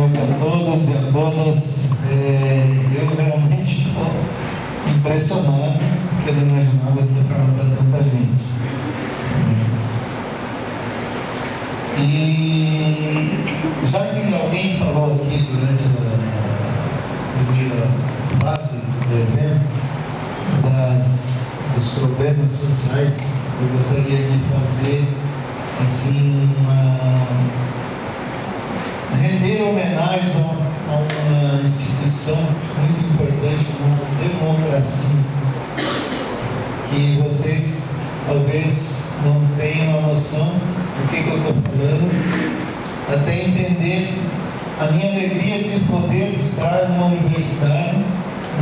noite a todos e a todas. Eu realmente estou impressionado, porque eu não imaginava que ia falar para tanta gente. E já que alguém falou aqui durante a primeira fase do evento dos problemas sociais, eu gostaria de fazer assim render homenagem a uma instituição muito importante, uma democracia, que vocês talvez não tenham a noção do que eu estou falando, até entender a minha alegria de poder estar numa universidade,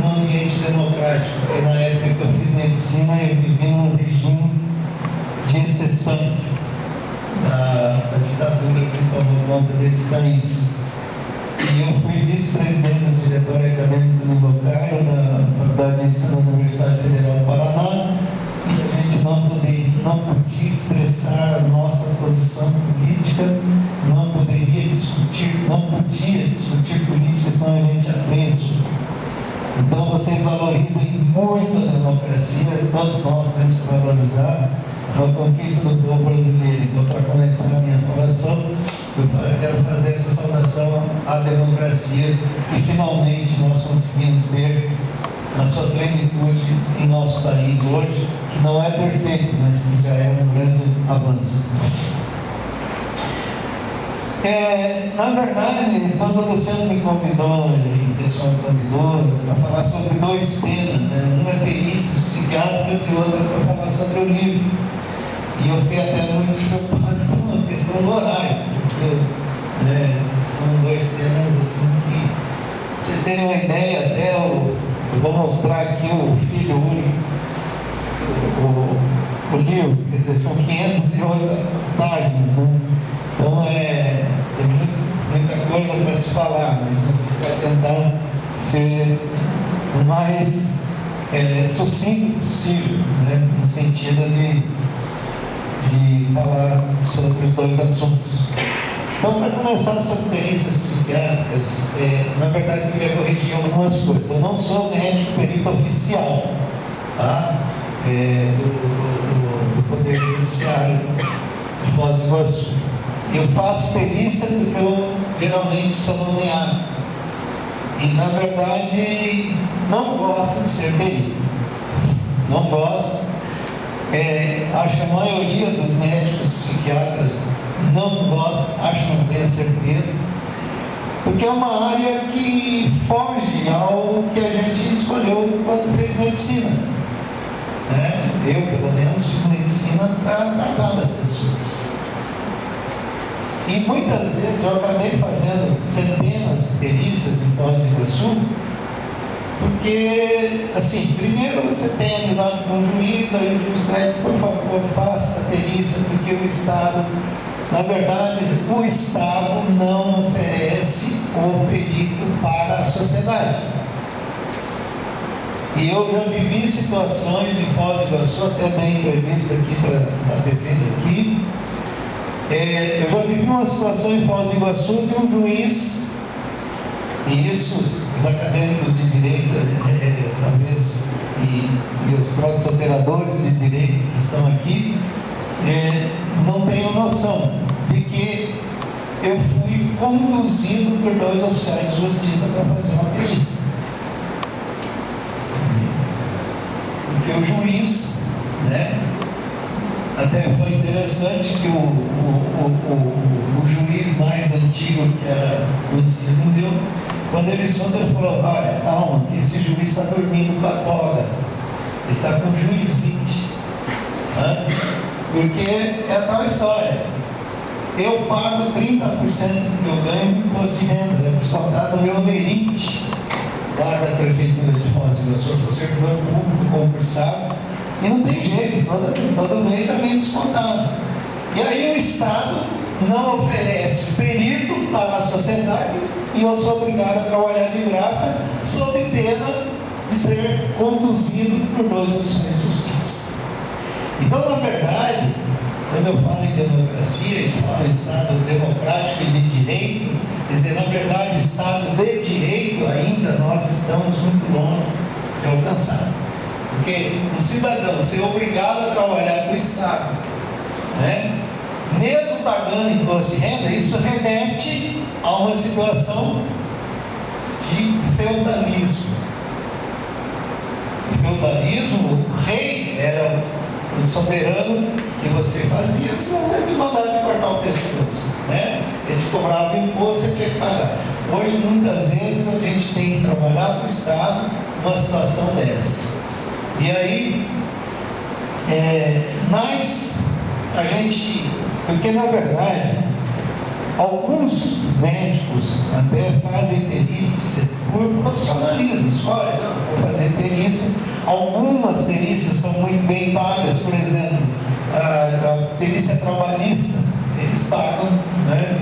num ambiente democrático, porque na época que eu fiz medicina eu vivi num regime de exceção da ditadura que tomou conta desse país. E eu fui vice-presidente do Diretório Acadêmico do Locário da Faculdade de Medicina da Universidade Federal do Paraná, e a gente não podia expressar a nossa posição política, não podia discutir política, senão a gente é preso. Então vocês valorizem muito a democracia, todos nós temos que valorizar a conquista do povo brasileiro. Então, para começar a minha falação, eu quero fazer essa saudação à democracia que finalmente nós conseguimos ter na sua plenitude em nosso país hoje, que não é perfeito, mas que já é um grande avanço. Na verdade, quando o Luciano me convidou, e o pessoal me convidou para falar sobre dois temas, um é perícias psiquiátricas e outro é para falar sobre o livro. E eu fiquei até muito preocupado com a questão do horário, porque são dois temas assim que, pra vocês terem uma ideia, até eu vou mostrar aqui o filho único, o livro, quer dizer, são 508 páginas, né? Então tem muita coisa para se falar, mas a gente vai tentar ser o mais sucinto possível, né? No sentido de falar sobre os dois assuntos. Então, para começar sobre perícias psiquiátricas, na verdade eu queria corrigir algumas coisas. Eu não sou médico perito oficial, tá? Do Poder Judiciário de Foz do Iguaçu. Eu faço perícia porque eu geralmente sou nomeado. E na verdade não gosto de ser perito. Não gosto. Acho que a maioria dos médicos psiquiatras não gosta, acho que não tenho certeza, porque é uma área que foge ao que a gente escolheu quando fez medicina. Eu, pelo menos, fiz medicina para tratar das pessoas. E muitas vezes eu acabei fazendo centenas de perícias em Foz do Iguaçu, porque, assim, primeiro você tem amizade com o juiz, aí o juiz pede, por favor, faça a perícia, porque o Estado, na verdade, o Estado não oferece o perito para a sociedade. E eu já vivi situações em Foz do Iguaçu, até dei entrevista aqui para a TV aqui. Eu já vivi uma situação em Foz do Iguaçu de um juiz, e isso os acadêmicos de direito, talvez, e os próprios operadores de direito que estão aqui, não tenham noção de que eu fui conduzido por dois oficiais de justiça para fazer uma perícia. Porque o juiz, até foi interessante que o juiz mais antigo, que era conhecido meu, quando ele soube, ele falou: olha, calma, esse juiz está dormindo com a toga, ele está com juizite, porque é a tal história. Eu pago 30% do que eu ganho em imposto de renda, é descontado no meu merite lá da Prefeitura de Foz do Iguaçu. Eu sou servidor público concursado e não tem jeito, todo mês já vem descontado. E aí o Estado não oferece perito para a sociedade e eu sou obrigado a trabalhar de graça, sob pena de ser conduzido por dois oficiais de justiça. Então, na verdade, Quando eu falo em democracia e falo em Estado democrático e de direito, quer dizer, na verdade, Estado de direito ainda nós estamos muito longe de alcançar. Porque o cidadão ser obrigado a trabalhar para o Estado, né? Mesmo pagando imposto de renda, isso remete a uma situação de feudalismo. O feudalismo, o rei era o soberano que você fazia, senão ele mandava te cortar o pescoço, né? Ele cobrava imposto, você tinha que pagar. Hoje, muitas vezes, a gente tem que trabalhar para o Estado numa situação dessa. E aí, mas a gente, porque na verdade, alguns médicos até fazem perícia por profissionalismo. Olha, vou fazer perícia. Algumas perícias são muito bem pagas, por exemplo, a perícia trabalhista, eles pagam, né?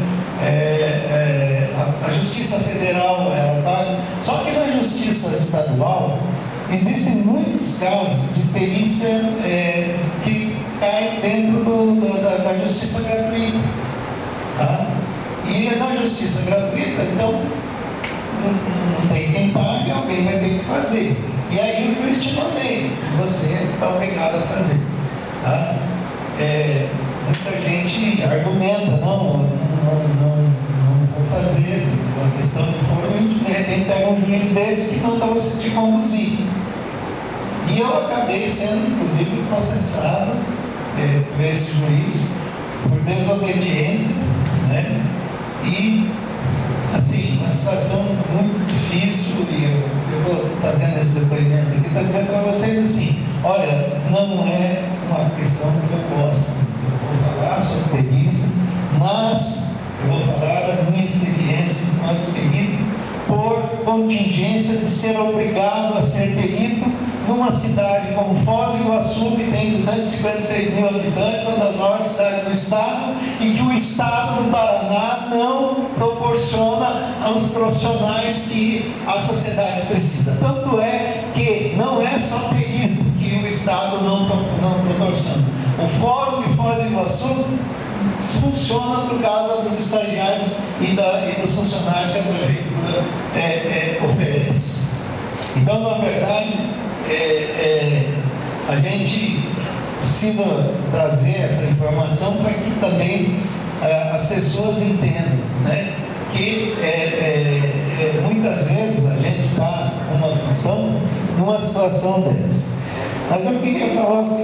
A Justiça Federal, ela paga. Só que na Justiça Estadual, existem muitos casos de perícia que caem dentro da Justiça Gratuita. Tá? E na Justiça Gratuita, então, não tem quem pague, alguém vai ter que fazer. E aí o juiz te nomeia, você está obrigado a fazer. Tá? Muita gente argumenta, não vou fazer, uma questão de foro, e de repente pega um juiz desse que manda você te conduzir. E eu acabei sendo, inclusive, processado por esse juiz por desobediência, né? E, assim, uma situação muito difícil, e eu estou fazendo esse depoimento aqui, está dizendo para vocês assim, olha, não é uma questão que eu gosto, eu vou falar sobre perícia, mas eu vou falar da minha experiência enquanto perito, por contingência de ser obrigado a ser perito numa cidade como Foz do Iguaçu, que tem 256 mil habitantes, uma das maiores cidades do estado, e que o estado do Paraná não proporciona aos profissionais que a sociedade precisa. Tanto é que não é só perito que o estado não proporciona. O Fórum de Foz do Iguaçu funciona por causa dos estagiários e dos funcionários que a prefeitura oferece. Então, na verdade, a gente precisa trazer essa informação para que também as pessoas entendam, né? Que muitas vezes a gente está numa função, numa situação dessa. Mas eu queria falar o